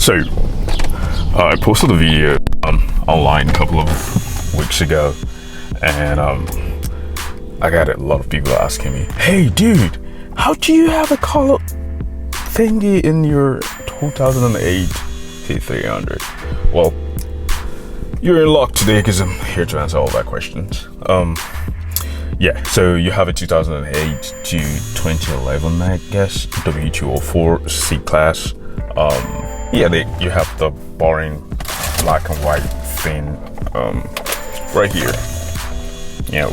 So I posted a video online a couple of weeks ago, and I got a lot of people asking me, "Hey, dude, how do you have a color thingy in your 2008 C300?" Well, you're in luck today because I'm here to answer all that questions. Yeah, so you have a 2008 to 2011, I guess, w204 C class. Yeah, you have the boring black and white thing right here. You know,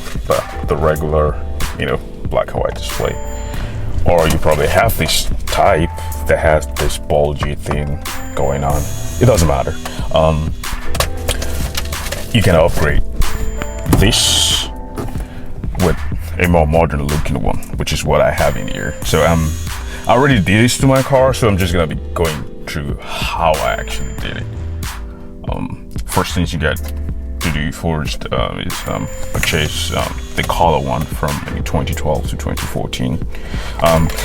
the regular, black and white display. Or you probably have this type that has this bulgy thing going on. It doesn't matter. You can upgrade this with a more modern looking one, which is what I have in here. So I already did this to my car, so I'm just gonna be going through how I actually did it. First things you got to do first is purchase the color one from maybe 2012 to 2014.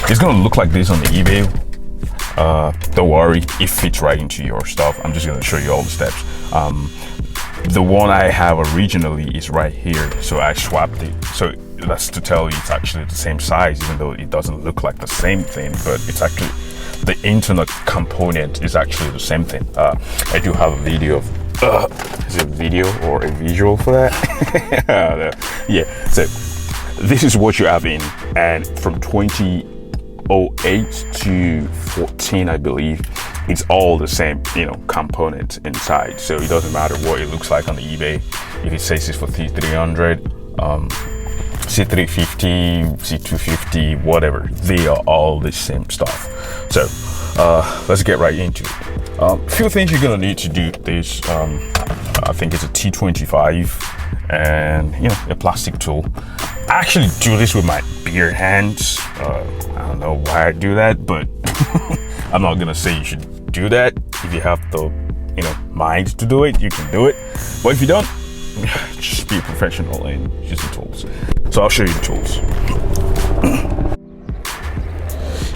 It's gonna look like this on the eBay. Don't worry, it fits right into your stuff. I'm just gonna show you all the steps. The one I have originally is right here, so I swapped it. So that's to tell you it's actually the same size, even though it doesn't look like the same thing, but it's actually, the internal component is actually the same thing. I do have a video of, is it a video or a visual for that? Yeah, so this is what you have in, and from 2008 to 14, I believe, it's all the same, component inside. So it doesn't matter what it looks like on the eBay. If it says it's for C300, C350, C250, whatever, they are all the same stuff. So let's get right into it. A few things you're gonna need to do this. I think it's a T25 and a plastic tool. I actually do this with my bare hands. I don't know why I do that, but I'm not gonna say you should do that. If you have the mind to do it, you can do it. But if you don't, just be a professional and use the tools. So I'll show you the tools.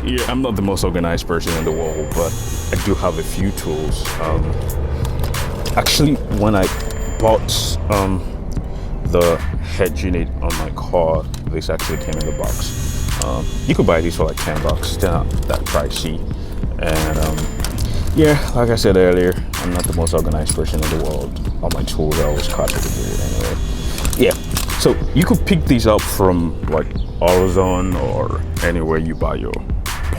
Yeah, I'm not the most organized person in the world, but I do have a few tools. Actually, when I bought the head unit on my car, this actually came in the box. You could buy these for like $10. They're not that pricey. And yeah, like I said earlier, I'm not the most organized person in the world. All my tools are always complicated anyway. Yeah, so you could pick these up from like AutoZone or anywhere you buy your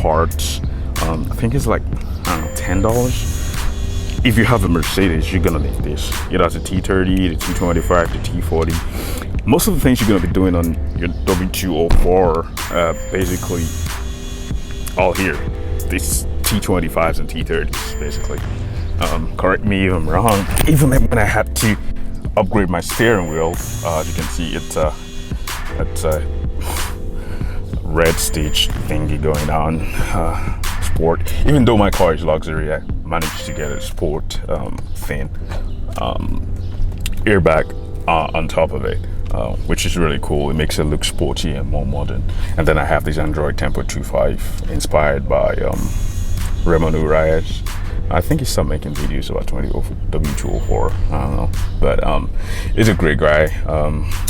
parts. I think it's like, I don't know, $10. If you have a Mercedes, you're gonna need this. It has a T30, the T25, the T40. Most of the things you're gonna be doing on your W204, basically all here. These T25s and T30s, basically. Correct me if I'm wrong. Even when I had to upgrade my steering wheel, you can see it's a red stitch thingy going on. Sport. Even though my car is luxury, I managed to get a sport thing airbag on top of it, which is really cool. It makes it look sporty and more modern. And then I have this Android Tempo 2.5 inspired by Ramon Urias. I think he stopped making videos about W204. I don't know, but he's a great guy.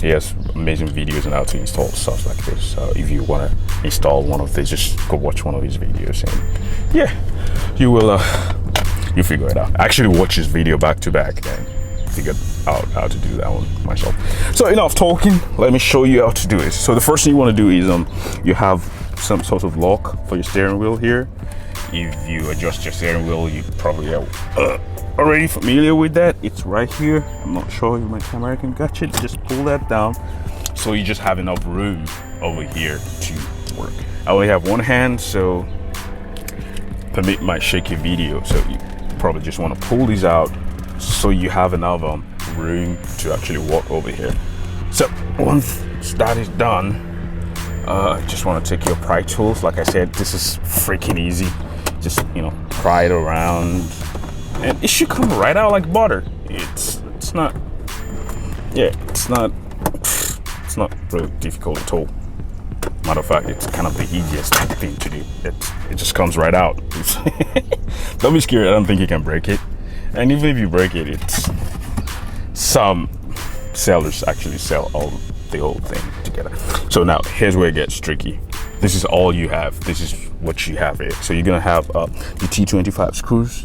He has amazing videos on how to install stuff like this. So if you want to install one of these, just go watch one of his videos, and yeah, you will you figure it out. I actually watch his video back to back and figured out how to do that one myself. So enough talking. Let me show you how to do it. So the first thing you want to do is you have some sort of lock for your steering wheel here. If you adjust your steering wheel, you probably are already familiar with that. It's right here. I'm not sure if my camera can catch it. Just pull that down, so you just have enough room over here to work. I only have one hand, so permit my shaky video. So you probably just want to pull these out, so you have enough room to actually walk over here. So once that is done, just want to take your pry tools. Like I said, this is freaking easy. Just pry it around, and it should come right out like butter. It's not, yeah, it's not really difficult at all. Matter of fact, it's kind of the easiest thing to do. It just comes right out. Don't be scared. I don't think you can break it. And even if you break it, it's some sellers actually sell the whole thing together. So now here's where it gets tricky. This is all you have. This is what you have here. So you're gonna have the T25 screws.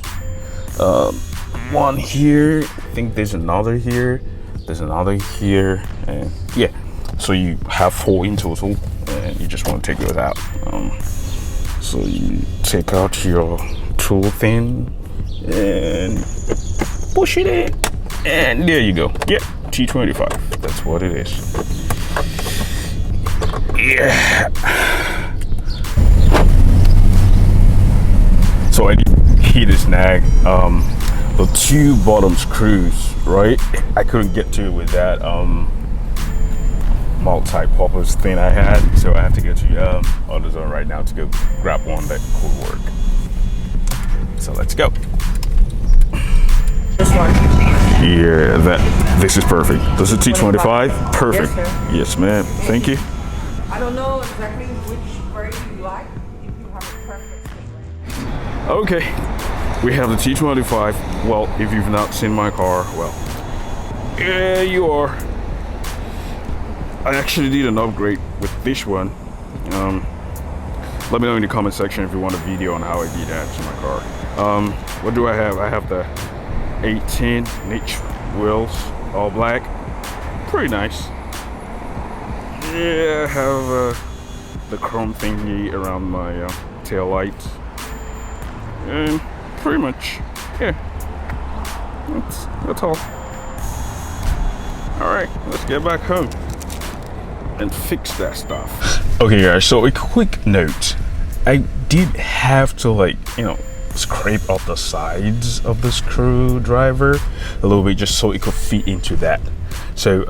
One here. I think there's another here. There's another here, and yeah. So you have 4 in total, and you just want to take those out. So you take out your tool thing and push it in, and there you go. Yeah, T25. That's what it is. Yeah. So I hit a snag. The 2 bottom screws, right? I couldn't get to it with that multi-purpose thing I had, so I have to go to AutoZone right now to go grab one that could work. So let's go. This one. Yeah, this is perfect. This is T25. Perfect. Yes, ma'am. Thank you. I don't know exactly which variant you like. If you have a preference. Okay, we have the T25. Well, if you've not seen my car, well, yeah, you are. I actually did an upgrade with this one. Let me know in the comment section if you want a video on how I did that to my car. What do I have? I have the 18-inch wheels, all black. Pretty nice. Yeah, I have the chrome thingy around my tail lights. And pretty much, yeah, that's all. All right, let's get back home and fix that stuff. Okay guys, so a quick note. I did have to, like, you know, scrape up the sides of the screwdriver a little bit just so it could fit into that. So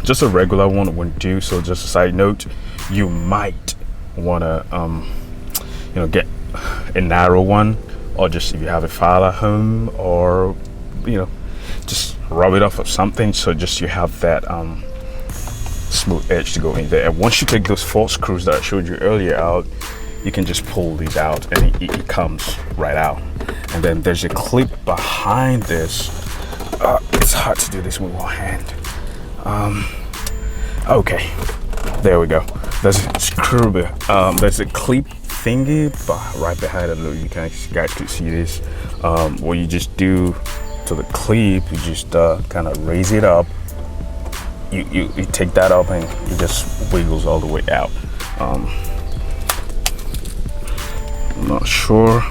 just a regular one wouldn't do. So just a side note, you might want to you know, get a narrow one, or just if you have a file at home, or you know, just rub it off of something so just you have that smooth edge to go in there. And once you take those 4 screws that I showed you earlier out, you can just pull these out and it comes right out. And then there's a clip behind this. It's hard to do this with one hand. Okay, there we go. There's a screw, there's a clip thingy right behind it. You guys can see this. What you just do to the clip, you just kind of raise it up. You take that up and it just wiggles all the way out. I'm not sure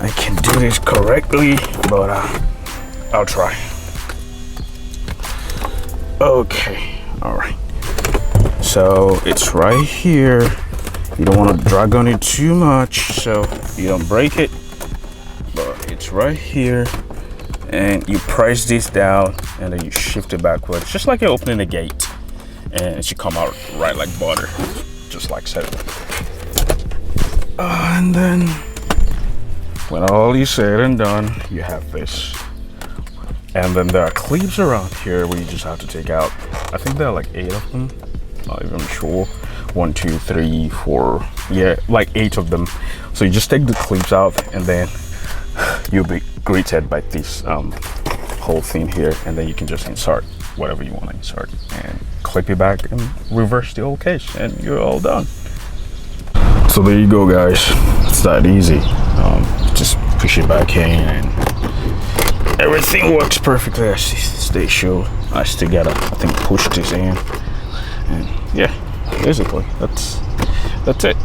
I can do this correctly, but I'll try. Okay, all right. So it's right here. You don't want to drag on it too much so you don't break it, but it's right here. And you press this down and then you shift it backwards, just like you're opening a gate, and it should come out right like butter, just like so. And then when all is said and done, you have this. And then there are clips around here where you just have to take out, I think there are like 8 of them, not even sure. 1, 2, 3, 4, yeah, like 8 of them. So you just take the clips out and then you'll be greeted by this whole thing here, and then you can just insert whatever you want to insert and clip it back and reverse the whole case, and you're all done. So there you go guys, it's that easy. Just push it back in and everything works perfectly as they show. I still gotta, I think, push this in, and yeah, basically that's it.